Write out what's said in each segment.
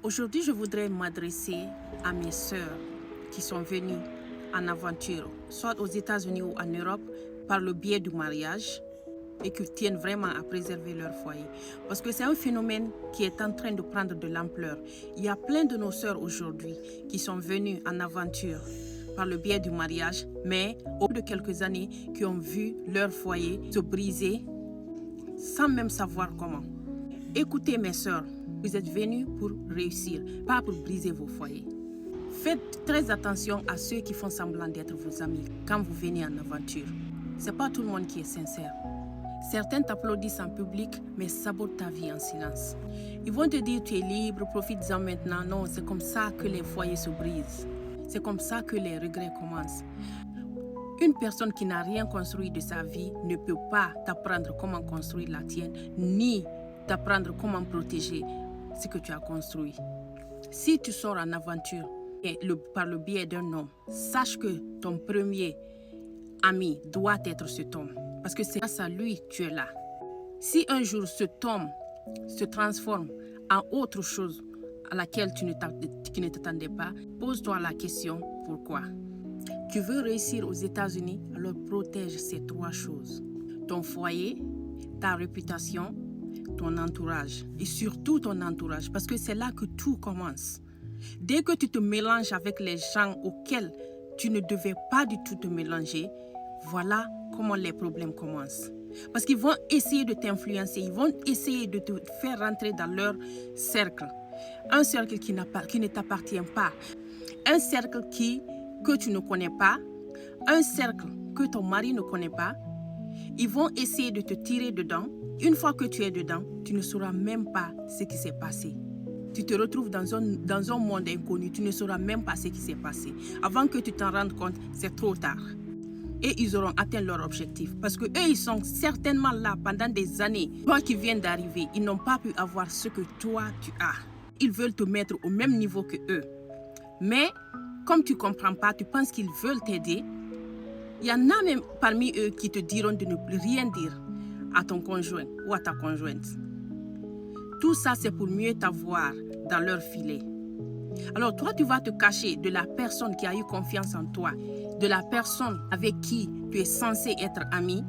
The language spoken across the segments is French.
Aujourd'hui, je voudrais m'adresser à mes sœurs qui sont venues en aventure, soit aux États-Unis ou en Europe, par le biais du mariage et qui tiennent vraiment à préserver leur foyer. Parce que c'est un phénomène qui est en train de prendre de l'ampleur. Il y a plein de nos sœurs aujourd'hui qui sont venues en aventure par le biais du mariage, mais au bout de quelques années, qui ont vu leur foyer se briser sans même savoir comment. Écoutez mes sœurs, vous êtes venues pour réussir, pas pour briser vos foyers. Faites très attention à ceux qui font semblant d'être vos amis quand vous venez en aventure. Ce n'est pas tout le monde qui est sincère. Certains t'applaudissent en public, mais sabotent ta vie en silence. Ils vont te dire tu es libre, profites-en maintenant. Non, c'est comme ça que les foyers se brisent. C'est comme ça que les regrets commencent. Une personne qui n'a rien construit de sa vie ne peut pas t'apprendre comment construire la tienne, ni t'apprendre comment protéger ce que tu as construit. Si tu sors en aventure et par le biais d'un homme, sache que ton premier ami doit être cet homme. Parce que c'est grâce à lui que tu es là. Si un jour cet homme se transforme en autre chose à laquelle tu ne t'attendais pas, pose-toi la question pourquoi. Tu veux réussir aux États-Unis, alors protège ces trois choses. Ton foyer, ta réputation, ton entourage. Et surtout ton entourage, parce que c'est là que tout commence. Dès que tu te mélanges avec les gens auxquels tu ne devais pas du tout te mélanger, voilà comment les problèmes commencent. Parce qu'ils vont essayer de t'influencer, ils vont essayer de te faire rentrer dans leur cercle. Un cercle qui ne t'appartient pas. Un cercle que tu ne connais pas. Un cercle que ton mari ne connaît pas. Ils vont essayer de te tirer dedans. Une fois que tu es dedans, tu ne sauras même pas ce qui s'est passé. Tu te retrouves dans un monde inconnu, tu ne sauras même pas ce qui s'est passé. Avant que tu t'en rendes compte, c'est trop tard. Et ils auront atteint leur objectif. Parce qu'eux, ils sont certainement là pendant des années. Toi qui viens d'arriver, ils n'ont pas pu avoir ce que toi, tu as. Ils veulent te mettre au même niveau que eux. Mais, comme tu ne comprends pas, tu penses qu'ils veulent t'aider. Il y en a même parmi eux qui te diront de ne plus rien dire à ton conjoint ou à ta conjointe. Tout ça, c'est pour mieux t'avoir dans leur filet. Alors toi, tu vas te cacher de la personne qui a eu confiance en toi, de la personne avec qui tu es censé être ami.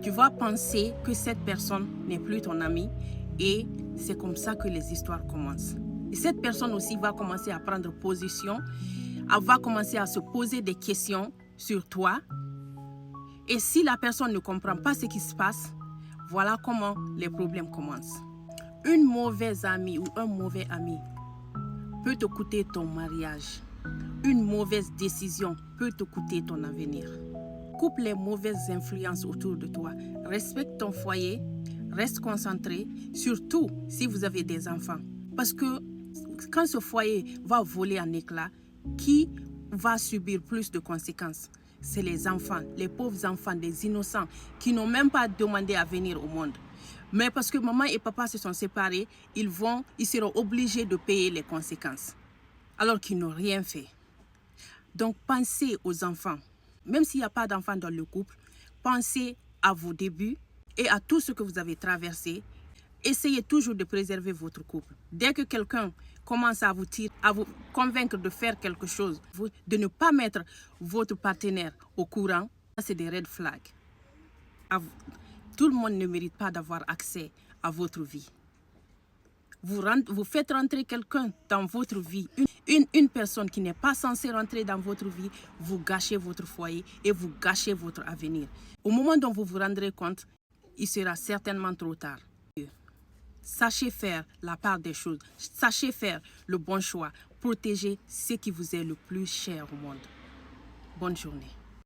Tu vas penser que cette personne n'est plus ton ami et c'est comme ça que les histoires commencent. Et cette personne aussi va commencer à prendre position, elle va commencer à se poser des questions sur toi. Et si la personne ne comprend pas ce qui se passe, voilà comment les problèmes commencent. Une mauvaise amie ou un mauvais ami peut te coûter ton mariage. Une mauvaise décision peut te coûter ton avenir. Coupe les mauvaises influences autour de toi. Respecte ton foyer, reste concentré, surtout si vous avez des enfants. Parce que quand ce foyer va voler en éclats, qui va subir plus de conséquences? C'est les enfants, les pauvres enfants, des innocents qui n'ont même pas demandé à venir au monde. Mais parce que maman et papa se sont séparés, ils seront obligés de payer les conséquences, alors qu'ils n'ont rien fait. Donc pensez aux enfants. Même s'il n'y a pas d'enfants dans le couple, pensez à vos débuts et à tout ce que vous avez traversé. Essayez toujours de préserver votre couple. Dès que quelqu'un commence à vous convaincre de faire quelque chose, de ne pas mettre votre partenaire au courant, c'est des red flags. Tout le monde ne mérite pas d'avoir accès à votre vie. Vous faites rentrer quelqu'un dans votre vie, une personne qui n'est pas censée rentrer dans votre vie, vous gâchez votre foyer et vous gâchez votre avenir. Au moment dont vous vous rendrez compte, il sera certainement trop tard. Sachez faire la part des choses, sachez faire le bon choix, protégez ce qui vous est le plus cher au monde. Bonne journée.